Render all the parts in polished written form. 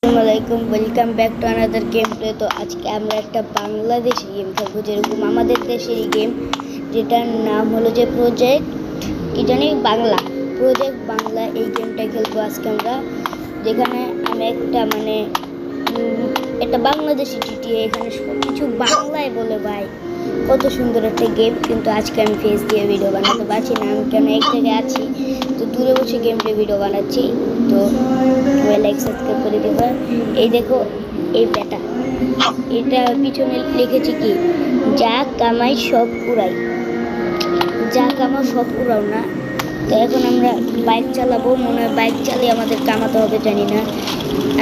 আসসালামাইকুম, welcome back to another game play. তো আজকে আমরা একটা বাংলাদেশি গেম খেলবো, যেরকম আমাদের দেশেরই গেম, যেটার নাম হলো যে প্রজেক্ট কি জানি বাংলা, প্রজেক্ট বাংলা। এই গেমটা খেলবো আজকে আমরা, যেখানে আমি একটা বাংলাদেশি জিটিএ, এখানে সব কিছু বাংলায় বলে। ভাই কত সুন্দর একটা গেম, কিন্তু আজকে আমি ফেস দিয়ে ভিডিও বানাতে পারছি না। আমি কেন এক জায়গায় আছি, তো দূরে বসে গেম প্লে ভিডিও বানাচ্ছি। তো লাইক সাবস্ক্রাইব করে দেবা। এই দেখো এই বেটা, এটা পিছনে লিখেছি কি, যা কামাই সব উড়াই। যা কামাও সব উড়াও না। তো এখন আমরা বাইক চালাবো, মনে হয় বাইক চালিয়ে আমাদের কামাতে হবে, জানি না।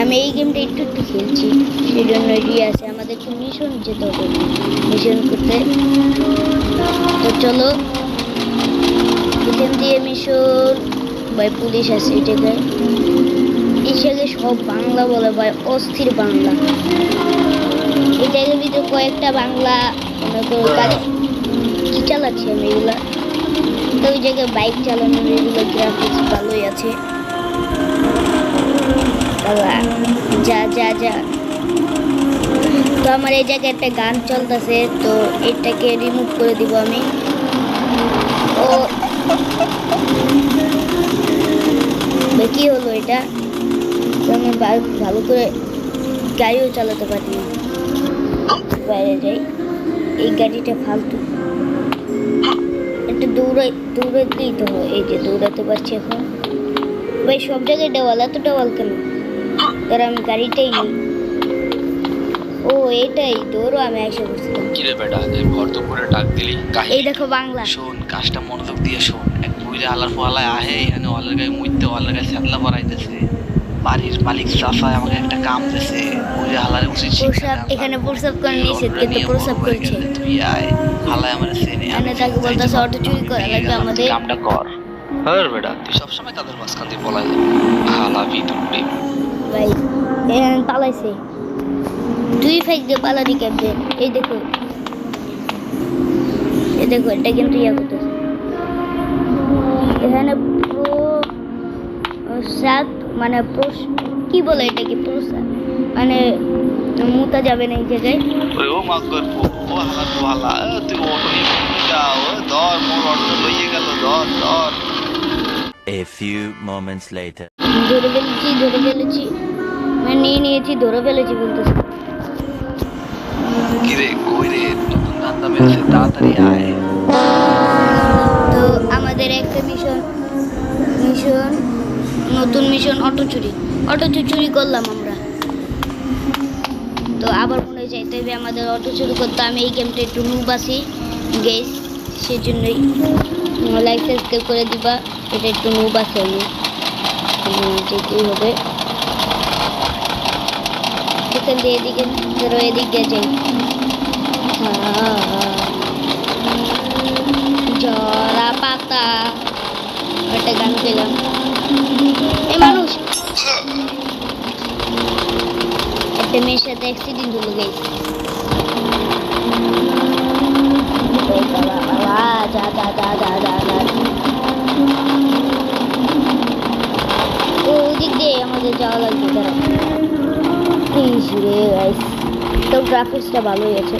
আমি এই গেমটা একটু একটু খেলছি, সেই জন্য এগিয়ে আছে। আমাদের একটু মিশন যেতে হবে, মিশন করতে। তো চলো, এখান দিয়ে মিশন। ভাই পুলিশ আছে এই জায়গায়, এই জায়গায় সব বাংলা বলে ভাই, অস্থির বাংলা। এই জায়গার ভিতরে কয়েকটা বাংলা মনে করো গাড়ি কি চালাচ্ছি আমি এগুলা। তো ওই জায়গায় বাইক চালানোর এগুলো গ্রাফিক্স ভালোই আছে। যা যা যা। তো আমার এই জায়গায় একটা গান চলতেছে, তো এটাকে রিমুভ করে দিব আমি। ও কি হলো এটা, আমি ভালো করে গাড়িও চালাতে পারি না। বাইরে যাই, এই গাড়িটা ফালতু, একটু দৌড়াতেই তো হয়। এই যে দৌড়াতে পারছি এখন। ভাই সব জায়গায় দেওয়াল, এত দেওয়াল কেন? তার আমি গাড়িটাই নিই। ও এটাই দৌড়ো, আমি এসে বসছিলাম। কিরে বেটা, এই ভর দুপুরে ডাক দিলি কাহিনী? এই দেখো বাংলা, শোন, কাজটা মনোযোগ দিয়ে শোন। এক বুইরে আলার পোয়ালায় আহে এখানে, ওয়ালের গায়ে মুইতে ওয়ালের গায়ে স্যাতলা পরাইতেছে। বাড়ির মালিক চাষায় আমাকে একটা কাম দিয়েছে, বুইরে হালারে উচিত প্রসাব এখানে প্রসাব করে নিষেধ, কিন্তু প্রসাব করছে। তুই আয়, হালায় আমার চেনে। আমি তাকে বলতেছে অটো চুরি করা লাগবে আমাদের। কামটা কর। হ্যাঁ বেটা, তুই সবসময় তাদের মাঝখান দিয়ে পলাই যাবি। হালা বিদুর ডিম। ভাই এখানে পালাইছে, তুই ফেক দিয়ে পালানি ক্যাপ্টেন। এই দেখো এটা কিন্তু ইয়া করতেছে। এখানে প্রসাদ মানে কি বলে এটাকে, প্রসাদ মানে মুতা যাবে না এই জায়গায়। ও মাগর ও হালা তো হালা, তুই অটো নিয়ে যাও, ধর মোর অটো লইয়ে গেল, ধর। A few moments later. ধরে ফেলেছি, মানে নিয়ে নিয়েছি, ধরে ফেলেছি বলতেছি। কিরে কই রে, নতুন ধান্দা মেলছে, তাড়াতাড়ি আয়। তো আমাদের একটা নতুন মিশন, অটো চুরি করলাম আমরা। তো আবার মনে যাইতে হবে আমাদের, অটো চুরি করতে। আমি এই গেমটা একটু নুব আছি গেস, সেজন্যই লাইক সাবস্ক্রাইব করে দিবা। এটা একটু নুব আছে আমি, যেতেই হবে। এখান দিয়ে এদিকে ধরো, এদিক দিয়ে যাই। জরা পাতা, একটা গান পেলাম। এ মানুষ, একটা মেয়ের সাথে অ্যাক্সিডেন্ট হলো গাইস। ওদিক দিয়ে আমাদের যাওয়া লাগবে। তারা গাইস, তো গ্রাফিক্সটা ভালোই আছে।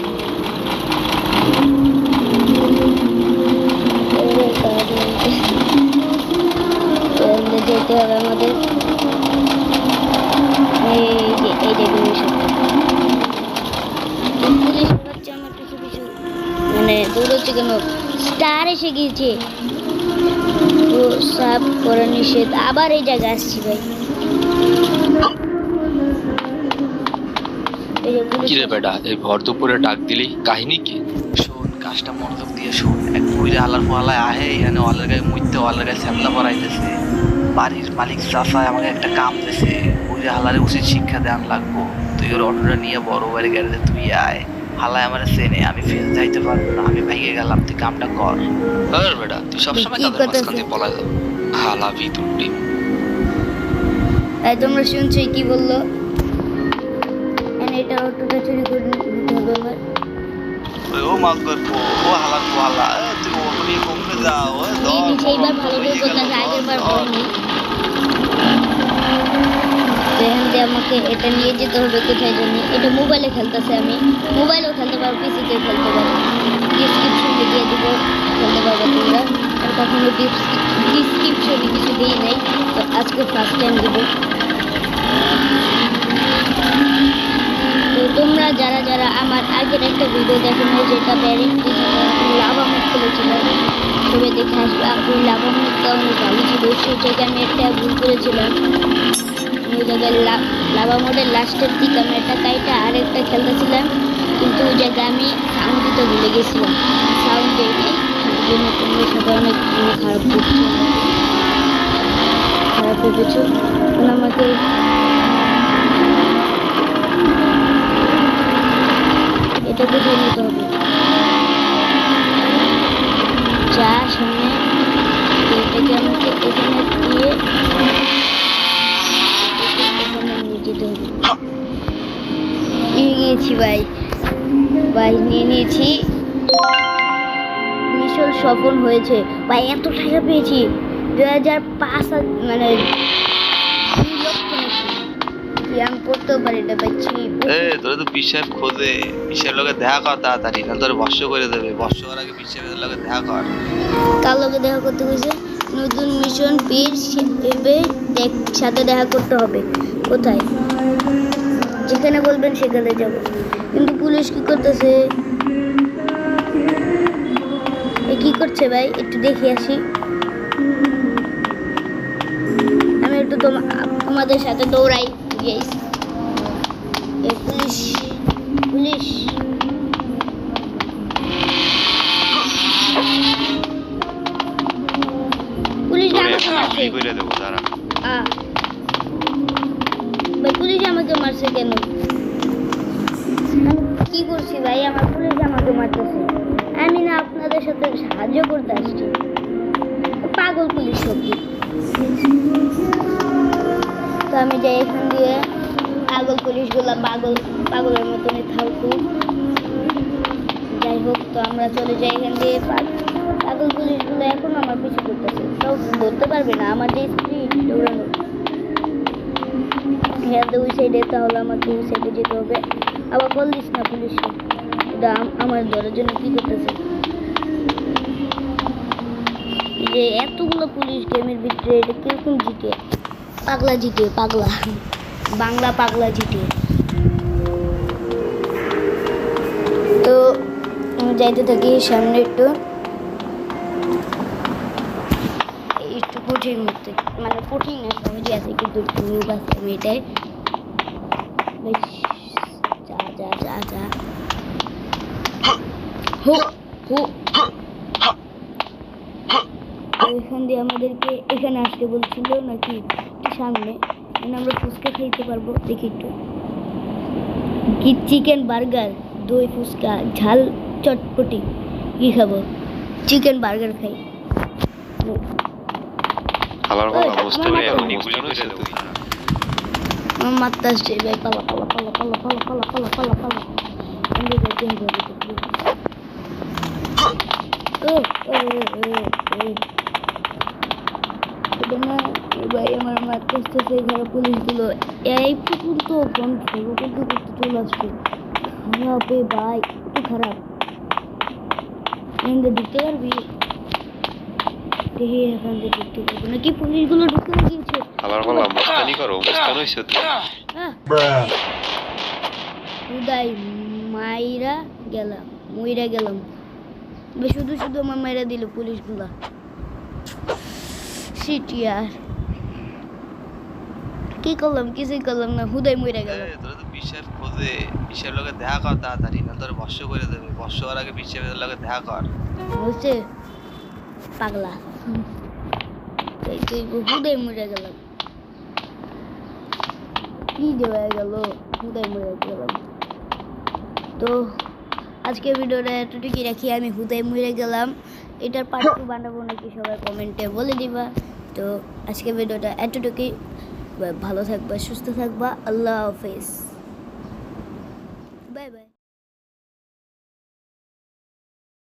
যেতে হবে আমাদের, পুলিশ হচ্ছে আমার পিছু মানে দৌড়চ্ছে কেন? স্টার এসে গিয়েছে, ও সাফ করে নিষেধ। আবার এই জায়গায় আসছি ভাই। কিরে বেটা, এই ভর দুপুরে ডাক দিলি কাহিনী কি? শোন, কাজটা মনোযোগ দিয়ে শোন। এক বুইরে আলার পোয়ালায় আহে এখানে, ওয়ালের গায়ে মুইতে ওয়ালের গায়ে স্যাতলা পরাইতেছে। বাড়ির মালিক চাষায় আমাকে একটা কাম দিয়েছে, বুইরে হালারে উচিত শিক্ষা দেওয়ান লাগবো। তুই ওর অটোটা নিয়ে বড় বাড়ি গ্যারেজে তুই আয়, হালায় আমার চেনে। আমি ফেস যাইতে পারবো না, আমি ভাইগে গেলাম, তুই কামটা কর। হ্যাঁ বেটা, তুই সবসময় তাদের মাঝখান দিয়ে পলাই যাবি। হালা বিদুর ডিম। তোমরা শুনছো কি বললো? এটা অটোটা চুরি করে নিতে হবে আমার। ও মাগর ও হালা তো হালা, তুই অটো নিয়ে কমতে যাও, সেইবার ভালো করে করতেছে, আগের বার বলিনি। তো এখান দিয়ে আমাকে এটা নিয়ে যেতে হবে কোথায় জানি। এটা মোবাইলে খেলতেছে, আমি মোবাইলেও খেলতে পারবো, পিসিতে খেলতে পারবো। ডিসক্রিপশনে দিয়ে দিব, খেলতে পারবো তোমরা। আর কখনো ডিসক্রিপশনে কিছু দিই নাই, তো আজকে ফার্স্ট টাইম দেবো। তো তোমরা যারা যারা আমার আগের একটা ভিডিও দেখো না, যেটা লাভা মুখ খুলেছিলাম, সবাই দেখে আসবে। ওই লাভা মুখটা অনেক ভালো ছিল, সেই জায়গায় আমি একটা ভুল করেছিলাম। ওই জায়গায় লাভা মোডের লাস্টের দিকে আমি একটা কাইটা আর একটা খেলতেছিলাম, কিন্তু ওই জায়গায় আমি সাউন্ড দিতে ভুলে গেছিলাম, সাউন্ড দেই নাই। ওই জন্য তোমরা সবাই অনেক খারাপ করছো, খারাপ ভেবেছো। আমাকে এটা কোথায় নিতে হবে, যা সামনে এটাকে আমাকে এখানে দিয়ে এখানে নিয়ে যেতে হবে। নিয়ে গিয়েছি ভাই, নিয়ে নিয়েছি। মিশন সফল হয়েছে ভাই, এত টাকা পেয়েছি। 2005 মানে 2 লক্ষ কি আমি করতেও পারি না পাচ্ছি। তোরা তো পিসাব খোঁজে, পিসার লগে দেখা কর তাড়াতাড়ি, না তোর বর্ষ করে দেবে। বর্ষ করার আগে পিসাবের লগে দেখা কর। কার লগে দেখা করতে গেছে? নতুন মিশন পেয়ে সাথে দেখা করতে হবে। কোথায়? যেখানে বলবেন সেখানে যাব। কিন্তু পুলিশ কি করতেছে? কি করছে ভাই, একটু দেখে আসি। আমি একটু তোমাদের সাথে দৌড়াই। পুলিশ পুলিশ পুলিশ আমাকে মারছে। ভাই পুলিশ আমাকে মারছে কেন? আমি কি করছি ভাই? আমার পুলিশ আমাকে মারতেছে। আমি না আপনাদের সাথে সাহায্য করতে আসছি। পাগল পুলিশ সত্যি। তো আমি যাই এখান দিয়ে। পাগল পুলিশগুলো পাগলের মতনই থাকুক। যাই হোক, তো আমরা চলে যাই এখান দিয়ে। পাগল পুলিশগুলো এখন আমার পিছু করতেছে, তাও ধরতে পারবে না। আমার যে স্পিড দৌড়ানো, ওই সাইডে, তাহলে আমাকে ওই সাইডে যেতে হবে। আবার বল দিস না পুলিশ, এটা আমার ধরার জন্য কি করতেছে? যে এতগুলো পুলিশ গেমের ভিতরে এটা কিরকম জিতে? পাগলা জিতে, পাগলা বাংলা পাগলা জিতে। তো যাইতে থাকি সামনে। একটু কঠিন মধ্যে, মানে কঠিন না, সহজে আছে, কিন্তু একটু নিউব আছে। আমি এটাই যা যা যা যা এখান দিয়ে আমাদেরকে এখানে আসতে বলছিল নাকি সামনে, মানে আমরা ফুচকা খাইতে পারবো। দেখি একটু কি, চিকেন বার্গার, দই ফুচকা, ঝাল চটপটি। কি খাবো? চিকেন বার্গার খাই। আমার মাথা আসছে ভাই, পালা পালা পালা পালা পালা পালা পালা পালা পালা। ভাই আমার মাথা আসতেছে। ঘরে পুলিশগুলো এই পুকুর তো ফোন ফলো করতে করতে চলে আসছে। খারাপ ভাই, একটু খারাপ। ঢুকতে পারবি? এখান থেকে ঢুকতে পারবো নাকি? পুলিশগুলো ঢুকতে গিয়েছে। মইরা গেলাম। শুধু শুধু আমার মাইরা দিল পুলিশগুলা। সিটিয়ার কি করলাম? কিছুই করলাম না, হুদাই মইরা গেলাম। তোরা তো পিসাব খোঁজে, পিসার লগে দেখা কর তাড়াতাড়ি, না তোর বর্ষ করে দেবে। বর্ষ করার আগে পিসাবের লগে দেখা কর। হচ্ছে পাগলা। হুদাই মরে গেলাম। কি দেওয়া গেল? হুদাই মরে গেলাম। তো আজকে ভিডিওটা এতটুকুই রাখি। আমি হুদাই মরে গেলাম। এটার পার্ট 2 বানাবো নাকি সবাই কমেন্টে বলে দিবা। তো আজকে ভিডিওটা এতটুকুই। ভালো থাকবা, সুস্থ থাকবা। আল্লাহ হাফেজ।